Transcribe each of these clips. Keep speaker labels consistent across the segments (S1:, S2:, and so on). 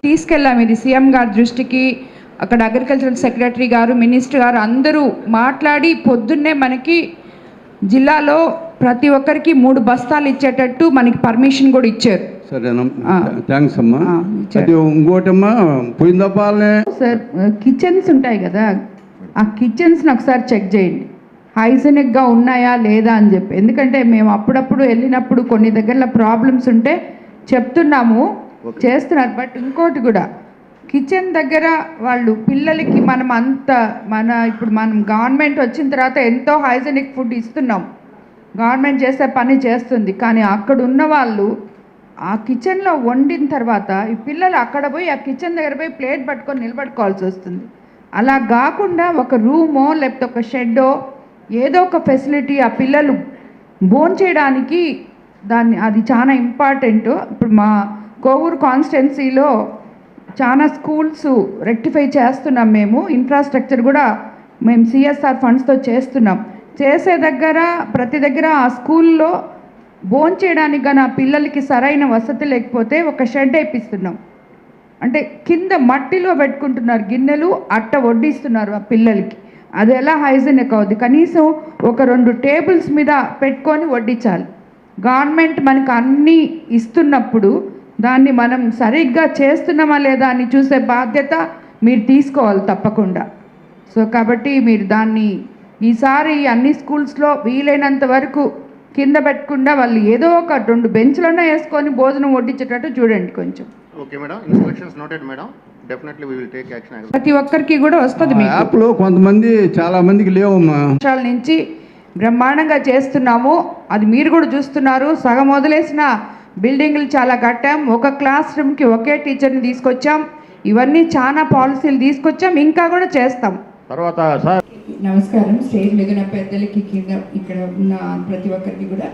S1: తీసుకెళ్ళాము ఇది సీఎం గారి దృష్టికి. అక్కడ అగ్రికల్చరల్ సెక్రటరీ గారు, మినిస్టర్ గారు అందరూ మాట్లాడి పొద్దున్నే మనకి జిల్లాలో ప్రతి ఒక్కరికి 3 బస్తాలు ఇచ్చేటట్టు మనకి పర్మిషన్ కూడా ఇచ్చారు.
S2: సరేనా, థ్యాంక్స్ అమ్మా. ఇంకోటమ్మా పోయిందపాలనే
S1: సార్, కిచెన్స్ ఉంటాయి కదా, ఆ కిచెన్స్ని ఒకసారి చెక్ చేయండి, హైజెనిక్గా ఉన్నాయా లేదా అని చెప్పి. ఎందుకంటే మేము అప్పుడప్పుడు వెళ్ళినప్పుడు కొన్ని దగ్గరలో ప్రాబ్లమ్స్ ఉంటే చెప్తున్నాము, చేస్తున్నారు. బట్ ఇంకోటి కూడా, కిచెన్ దగ్గర వాళ్ళు పిల్లలకి ఇప్పుడు మనం గవర్నమెంట్ వచ్చిన తర్వాత ఎంతో హైజెనిక్ ఫుడ్ ఇస్తున్నాం, గవర్నమెంట్ చేసే పని చేస్తుంది. కానీ అక్కడ ఉన్న వాళ్ళు ఆ కిచెన్లో వండిన తర్వాత ఈ పిల్లలు అక్కడ పోయి ఆ కిచెన్ దగ్గర పోయి ప్లేట్ పట్టుకొని నిలబడుకోవాల్సి వస్తుంది. అలా కాకుండా ఒక రూమో లేకపోతే ఒక షెడ్డో ఏదో ఒక ఫెసిలిటీ ఆ పిల్లలు భోంచేయడానికి అది చాలా ఇంపార్టెంట్. ఇప్పుడు మా కోవూరు కాన్స్టిట్యున్సీలో చాలా స్కూల్స్ రెక్టిఫై చేస్తున్నాం మేము, ఇన్ఫ్రాస్ట్రక్చర్ కూడా మేము సిఎస్ఆర్ ఫండ్స్తో చేస్తున్నాం. చేసే దగ్గర ప్రతి దగ్గర ఆ స్కూల్లో భోంచేయడానికి కానీ ఆ పిల్లలకి సరైన వసతి లేకపోతే ఒక షెడ్ వేపిస్తున్నాం. అంటే కింద మట్టిలో పెట్టుకుంటున్నారు గిన్నెలు, అట్ట వడ్డిస్తున్నారు ఆ పిల్లలకి. అది ఎలా హైజీనిక్ అవుద్ది? కనీసం ఒక 2 టేబుల్స్ మీద పెట్టుకొని వడ్డించాలి. గవర్నమెంట్ మనకు అన్నీ ఇస్తున్నప్పుడు దాన్ని మనం సరిగ్గా చేస్తున్నామా లేదా అని చూసే బాధ్యత మీరు తీసుకోవాలి తప్పకుండా. సో కాబట్టి మీరు దాన్ని ఈసారి అన్ని స్కూల్స్లో వీలైనంత వరకు కింద పెట్టకుండా వాళ్ళు ఏదో ఒక 2 బెంచ్లన్నా వేసుకొని భోజనం వడ్డించేటట్టు చూడండి కొంచెం.
S3: Okay madam, instructions noted madam. Definitely we will take action.
S1: ప్రతి ఒక్కరికి కూడా వస్తుంది. మీ
S2: యాప్లో కొంతమంది చాలా మందికి లేవమ్మా.
S1: నుంచి బ్రహ్మాండంగా చేస్తున్నాము, అది మీరు కూడా చూస్తున్నారు. సగం వదిలేసిన బిల్డింగ్లు చాలా కట్టాం, ఒక క్లాస్ రూమ్కి ఒకే టీచర్ని తీసుకొచ్చాం, ఇవన్నీ చాలా పాలసీలు తీసుకొచ్చాం, ఇంకా కూడా చేస్తాం.
S3: తర్వాత సార్
S1: నమస్కారం. స్టేజ్ మీద ఉన్న పెద్దలకి, కింద ఇక్కడ ఉన్న ప్రతి ఒక్కరికి కూడా.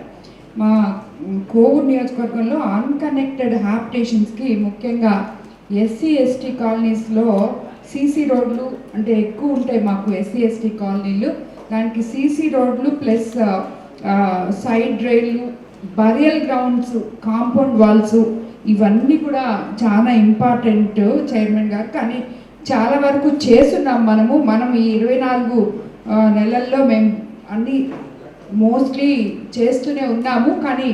S1: మా కోవూరు నియోజకవర్గంలో అన్కనెక్టెడ్ హ్యాబిటేషన్స్కి ముఖ్యంగా ఎస్సీ ఎస్టీ కాలనీస్లో సీసీ రోడ్లు అంటే ఎక్కువ ఉంటాయి మాకు ఎస్సీ ఎస్టీ కాలనీలు. దానికి సీసీ రోడ్లు ప్లస్ సైడ్ రైళ్ళు, బరియల్ గ్రౌండ్స్, కాంపౌండ్ వాల్స్, ఇవన్నీ కూడా చాలా ఇంపార్టెంట్ చైర్మన్ గారు. కానీ చాలా వరకు చేస్తున్నాం మనం ఈ 24 నెలల్లో మేము అన్నీ మోస్ట్లీ చేస్తూనే ఉన్నాము. కానీ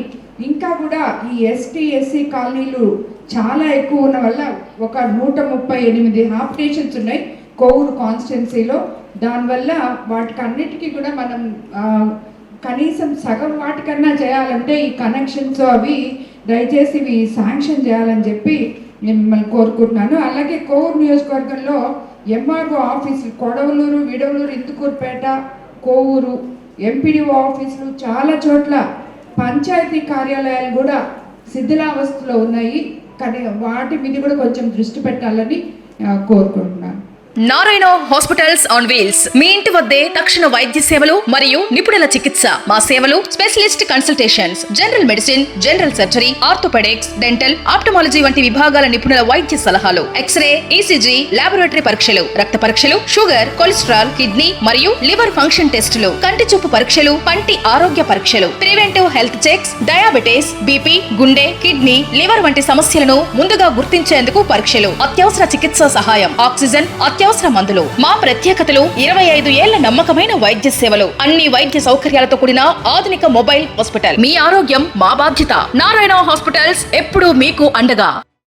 S1: ఇంకా కూడా ఈ ఎస్టీ ఎస్సీ కాలనీలు చాలా ఎక్కువ ఉన్న వల్ల ఒక 138 హ్యాబిటేషన్స్ ఉన్నాయి కోవూరు కాన్స్టిట్యున్సీలో. దానివల్ల వాటికి అన్నిటికీ కూడా మనం కనీసం సగం వాటికన్నా చేయాలంటే ఈ కనెక్షన్స్ అవి దయచేసి ఇవి శాంక్షన్ చేయాలని చెప్పి నేను మిమ్మల్ని కోరుకుంటున్నాను. అలాగే కోవూరు నియోజకవర్గంలో ఎంఆర్ఓ ఆఫీసులు కొడవలూరు, విడవలూరు, ఇందుకూరుపేట, కోవూరు, ఎంపీడీఓ ఆఫీసులు చాలా చోట్ల పంచాయతీ కార్యాలయాలు కూడా శిథిలావస్థలో ఉన్నాయి. కానీ వాటి మీద కూడా కొంచెం దృష్టి పెట్టాలని కోరుకుంటున్నాను.
S4: నారాయణ హాస్పిటల్స్ ఆన్ వీల్స్, మీ ఇంటి వద్దే తక్షణ వైద్య సేవలు మరియు నిపుణుల చికిత్స. మా సేవలు specialist consultations, general medicine, general surgery, orthopaedics, dental, ophthalmology వంటి విభాగాల నిపుణుల వైద్య సలహాలు, ఎక్స్రే, ఈసీజీ, లాబొరేటరీ పరీక్షలు, రక్త పరీక్షలు, షుగర్, కొలెస్ట్రాల్, కిడ్నీ మరియు లివర్ ఫంక్షన్ టెస్టులు, కంటి చూపు పరీక్షలు, పంటి ఆరోగ్య పరీక్షలు, preventive health checks, diabetes, BP, గుండె, కిడ్నీ, లివర్ వంటి సమస్యలను ముందుగా గుర్తించేందుకు పరీక్షలు, అత్యవసర చికిత్సా సహాయం, ఆక్సిజన్, అత్యవసర మందులు. మా ప్రత్యేకతలు 25 ఏళ్ల నమ్మకమైన వైద్య సేవలు, అన్ని వైద్య సౌకర్యాలతో కూడిన ఆధునిక మొబైల్ హాస్పిటల్. మీ ఆరోగ్యం మా బాధ్యత. నారాయణ హాస్పిటల్స్ ఎప్పుడూ మీకు అండగా.